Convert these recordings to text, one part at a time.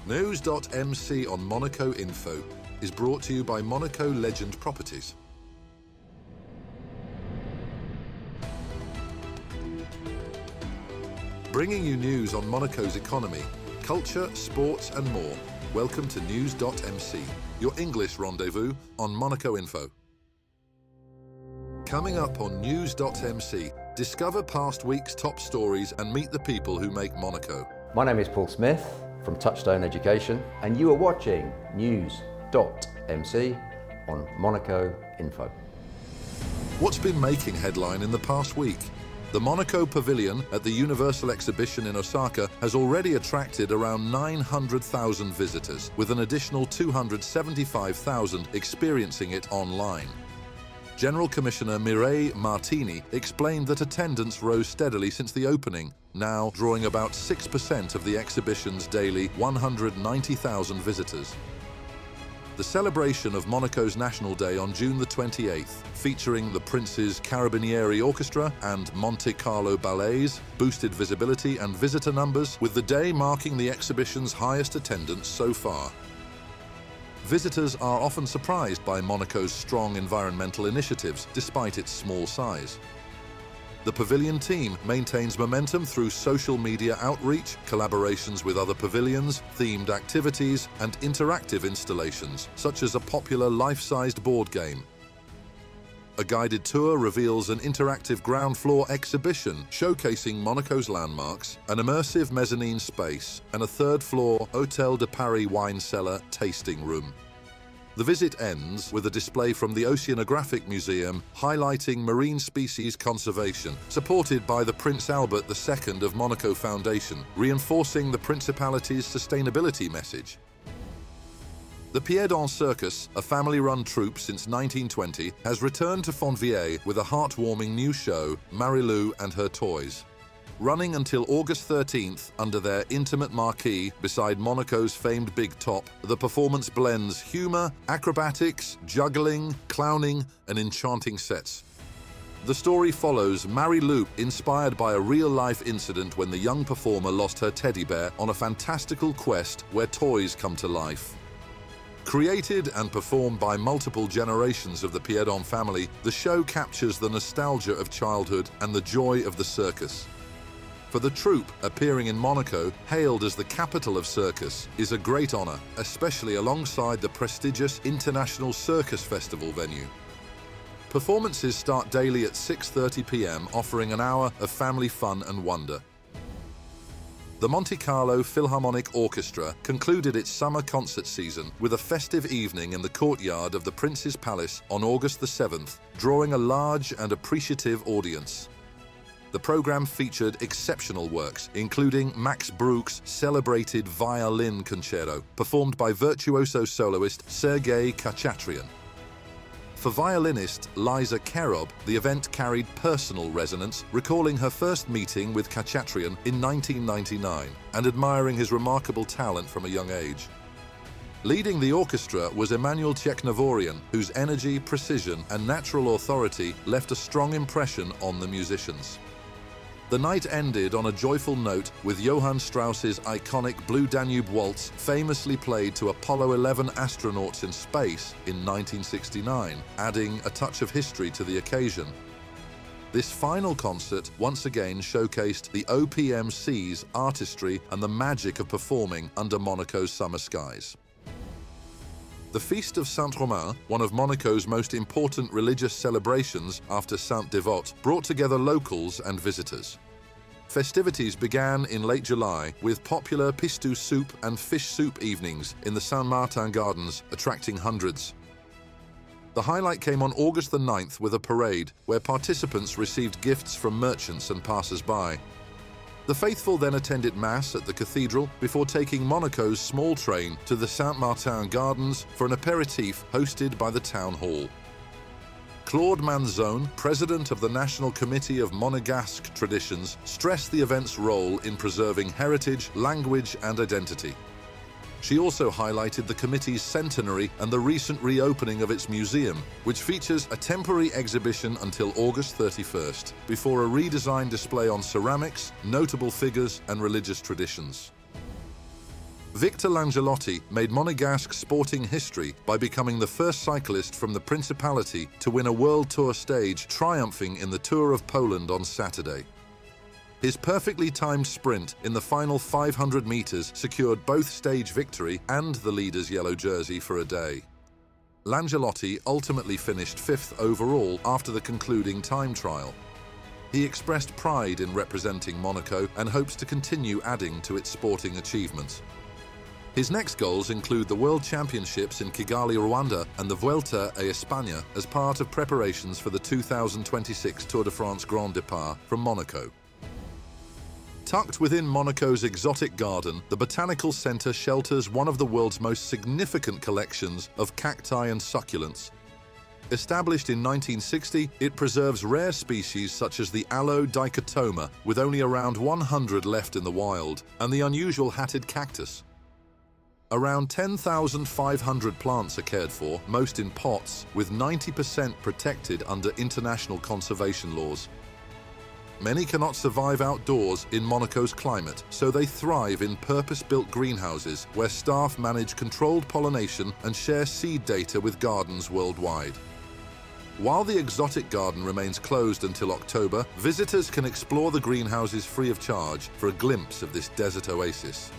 News.mc on Monaco Info is brought to you by Monaco Legend Properties. Bringing you news on Monaco's economy, culture, sports and more. Welcome to News.mc, your English rendezvous on Monaco Info. Coming up on News.mc, discover past week's top stories and meet the people who make Monaco. My name is Paul Smith from Touchstone Education, and you are watching News.mc on Monaco Info. What's been making headline in the past week? The Monaco Pavilion at the Universal Exhibition in Osaka has already attracted around 900,000 visitors, with an additional 275,000 experiencing it online. General Commissioner Mireille Martini explained that attendance rose steadily since the opening, now drawing about 6% of the exhibition's daily 190,000 visitors. The celebration of Monaco's National Day on June the 28th, featuring the Prince's Carabinieri Orchestra and Monte-Carlo ballets, boosted visibility and visitor numbers, with the day marking the exhibition's highest attendance so far. Visitors are often surprised by Monaco's strong environmental initiatives, despite its small size. The pavilion team maintains momentum through social media outreach, collaborations with other pavilions, themed activities, and interactive installations, such as a popular life-sized board game. A guided tour reveals an interactive ground floor exhibition showcasing Monaco's landmarks, an immersive mezzanine space, and a third-floor Hôtel de Paris wine cellar tasting room. The visit ends with a display from the Oceanographic Museum highlighting marine species conservation, supported by the Prince Albert II of Monaco Foundation, reinforcing the Principality's sustainability message. The Pied-on Circus, a family-run troupe since 1920, has returned to Fontvieille with a heartwarming new show, Marie-Lou and Her Toys. Running until August 13th under their intimate marquee beside Monaco's famed Big Top, the performance blends humour, acrobatics, juggling, clowning and enchanting sets. The story follows Marie-Lou, inspired by a real-life incident when the young performer lost her teddy bear on a fantastical quest where toys come to life. Created and performed by multiple generations of the Pied-on family, the show captures the nostalgia of childhood and the joy of the circus. For the troupe, appearing in Monaco, hailed as the capital of circus, is a great honour, especially alongside the prestigious International Circus Festival venue. Performances start daily at 6:30 p.m, offering an hour of family fun and wonder. The Monte-Carlo Philharmonic Orchestra concluded its summer concert season with a festive evening in the courtyard of the Prince's Palace on August the 7th, drawing a large and appreciative audience. The program featured exceptional works, including Max Bruch's celebrated violin concerto, performed by virtuoso soloist Sergei Khachatryan. For violinist Liza Kerob, the event carried personal resonance, recalling her first meeting with Khachatryan in 1999 and admiring his remarkable talent from a young age. Leading the orchestra was Emmanuel Tcheknovorian, whose energy, precision and natural authority left a strong impression on the musicians. The night ended on a joyful note with Johann Strauss's iconic Blue Danube Waltz, famously played to Apollo 11 astronauts in space in 1969, adding a touch of history to the occasion. This final concert once again showcased the OPMC's artistry and the magic of performing under Monaco's summer skies. The Feast of Saint-Romain, one of Monaco's most important religious celebrations after Saint-Devote, brought together locals and visitors. Festivities began in late July with popular pistou soup and fish soup evenings in the Saint-Martin Gardens, attracting hundreds. The highlight came on August the 9th with a parade where participants received gifts from merchants and passers-by. The faithful then attended Mass at the cathedral before taking Monaco's small train to the Saint-Martin Gardens for an aperitif hosted by the town hall. Claude Manzone, president of the National Committee of Monegasque Traditions, stressed the event's role in preserving heritage, language and identity. She also highlighted the committee's centenary and the recent reopening of its museum, which features a temporary exhibition until August 31st, before a redesigned display on ceramics, notable figures and religious traditions. Victor Langelotti made Monégasque sporting history by becoming the first cyclist from the Principality to win a World Tour stage, triumphing in the Tour of Poland on Saturday. His perfectly timed sprint in the final 500 meters secured both stage victory and the leader's yellow jersey for a day. Langelotti ultimately finished 5th overall after the concluding time trial. He expressed pride in representing Monaco and hopes to continue adding to its sporting achievements. His next goals include the World Championships in Kigali, Rwanda and the Vuelta a España as part of preparations for the 2026 Tour de France Grand Départ from Monaco. Tucked within Monaco's exotic garden, the Botanical Centre shelters one of the world's most significant collections of cacti and succulents. Established in 1960, it preserves rare species such as the aloe dichotoma, with only around 100 left in the wild, and the unusual hatted cactus. Around 10,500 plants are cared for, most in pots, with 90% protected under international conservation laws. Many cannot survive outdoors in Monaco's climate, so they thrive in purpose-built greenhouses where staff manage controlled pollination and share seed data with gardens worldwide. While the exotic garden remains closed until October, visitors can explore the greenhouses free of charge for a glimpse of this desert oasis.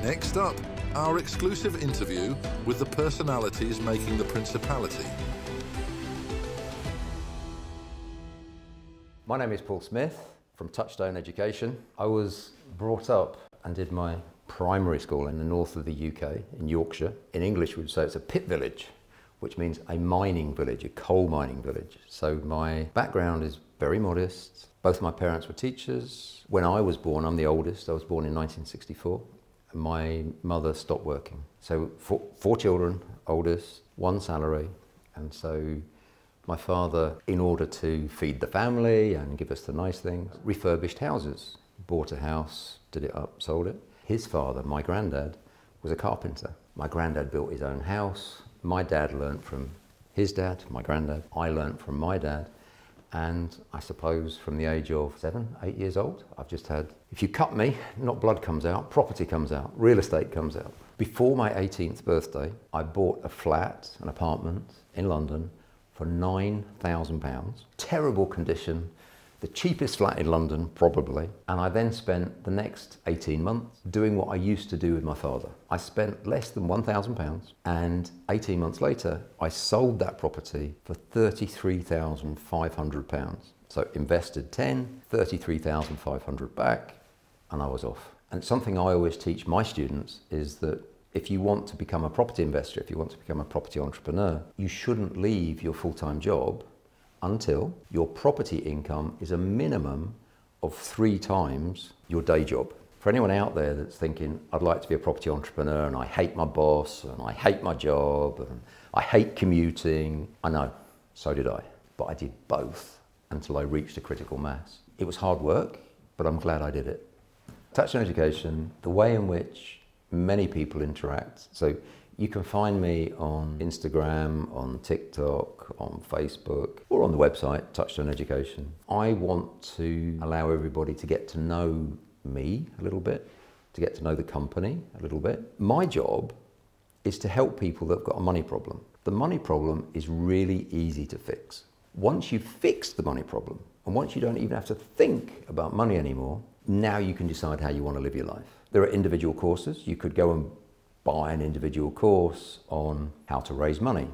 Next up, our exclusive interview with the personalities making the Principality. My name is Paul Smith from Touchstone Education. I was brought up and did my primary school in the north of the UK, in Yorkshire. In English we would say it's a pit village, which means a mining village, a coal mining village. So my background is very modest. Both my parents were teachers. When I was born, I'm the oldest, I was born in 1964. My mother stopped working. So four children, oldest, one salary, and so my father, in order to feed the family and give us the nice things, refurbished houses, bought a house, did it up, sold it. His father, my granddad, was a carpenter. My granddad built his own house. My dad learnt from his dad, my granddad. I learnt from my dad. And I suppose from the age of 7, 8 years old, I've just had, if you cut me, not blood comes out, property comes out, real estate comes out. Before my 18th birthday, I bought a flat, an apartment in London, for £9,000, terrible condition, the cheapest flat in London, probably. And I then spent the next 18 months doing what I used to do with my father. I spent less than £1,000, and 18 months later, I sold that property for £33,500. So invested 10, 33,500 back, and I was off. And something I always teach my students is that if you want to become a property investor, if you want to become a property entrepreneur, you shouldn't leave your full-time job until your property income is a minimum of 3 times your day job. For anyone out there that's thinking, I'd like to be a property entrepreneur and I hate my boss and I hate my job and I hate commuting, I know, so did I. But I did both until I reached a critical mass. It was hard work, but I'm glad I did it. Touchstone Education, the way in which many people interact. So you can find me on Instagram, on TikTok, on Facebook, or on the website, Touchstone Education. I want to allow everybody to get to know me a little bit, to get to know the company a little bit. My job is to help people that have got a money problem. The money problem is really easy to fix. Once you've fixed the money problem, and once you don't even have to think about money anymore, now you can decide how you want to live your life. There are individual courses. You could go and buy an individual course on how to raise money,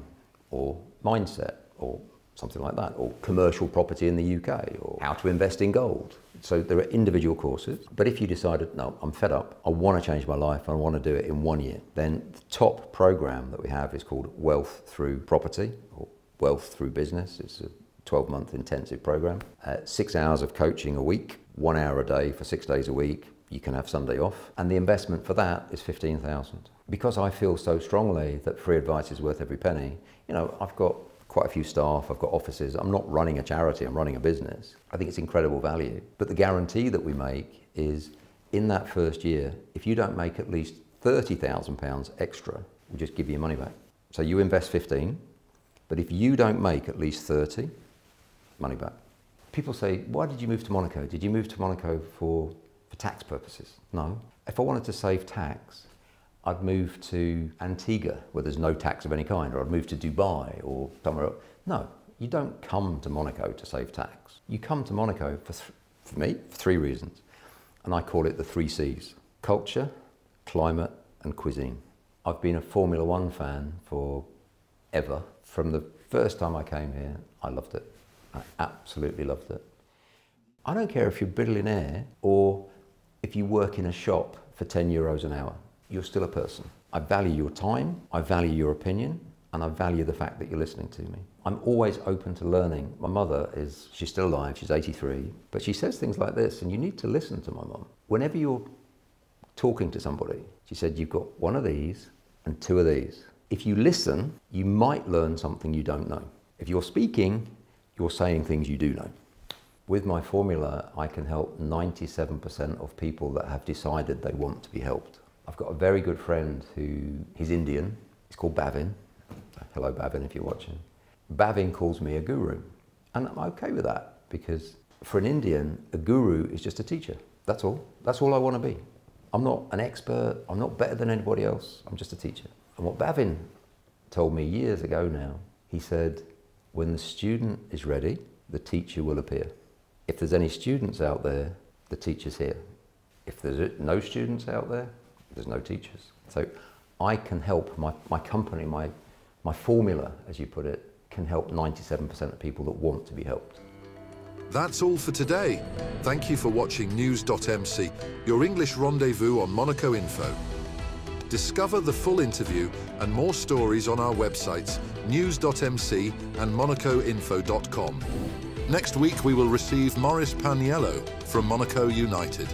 or mindset, or something like that, or commercial property in the UK, or how to invest in gold. So there are individual courses. But if you decided, no, I'm fed up, I want to change my life, I want to do it in 1 year, then the top program that we have is called Wealth Through Property, or Wealth Through Business. It's a 12-month intensive program. 6 hours of coaching a week, 1 hour a day for 6 days a week. You can have Sunday off. And the investment for that is $15,000. Because I feel so strongly that free advice is worth every penny, you know, I've got quite a few staff, I've got offices. I'm not running a charity, I'm running a business. I think it's incredible value. But the guarantee that we make is in that first year, if you don't make at least £30,000 extra, we'll just give you your money back. So you invest 15, but if you don't make at least 30, money back. People say, why did you move to Monaco? Did you move to Monaco for for tax purposes. No. If I wanted to save tax, I'd move to Antigua, where there's no tax of any kind, or I'd move to Dubai or somewhere else. No, you don't come to Monaco to save tax. You come to Monaco for me, for 3 reasons. And I call it the 3 C's: culture, climate, and cuisine. I've been a Formula One fan forever. From the first time I came here, I loved it. I absolutely loved it. I don't care if you're a billionaire or if you work in a shop for 10 euros an hour. You're still a person. I value your time, I value your opinion, and I value the fact that you're listening to me. I'm always open to learning. My mother she's still alive, she's 83, but she says things like this, and you need to listen to my mum. Whenever you're talking to somebody, she said, you've got 1 of these and 2 of these. If you listen, you might learn something you don't know. If you're speaking, you're saying things you do know. With my formula, I can help 97% of people that have decided they want to be helped. I've got a very good friend he's Indian. He's called Bhavin. Hello, Bhavin, if you're watching. Bhavin calls me a guru. And I'm okay with that, because for an Indian, a guru is just a teacher. That's all. That's all I want to be. I'm not an expert. I'm not better than anybody else. I'm just a teacher. And what Bhavin told me years ago now, he said, when the student is ready, the teacher will appear. If there's any students out there, the teacher's here. If there's no students out there, there's no teachers. So I can help, my company, my formula, as you put it, can help 97% of people that want to be helped. That's all for today. Thank you for watching News.mc, your English rendezvous on Monaco Info. Discover the full interview and more stories on our websites, News.mc and MonacoInfo.com. Next week we will receive Maurice Paniello from Monaco United.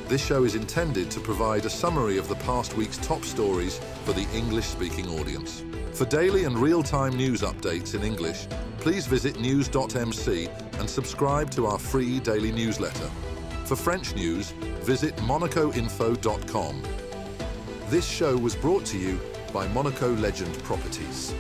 This show is intended to provide a summary of the past week's top stories for the English-speaking audience. For daily and real-time news updates in English, please visit News.mc and subscribe to our free daily newsletter. For French news, visit MonacoInfo.com. This show was brought to you by Monaco Legend Properties.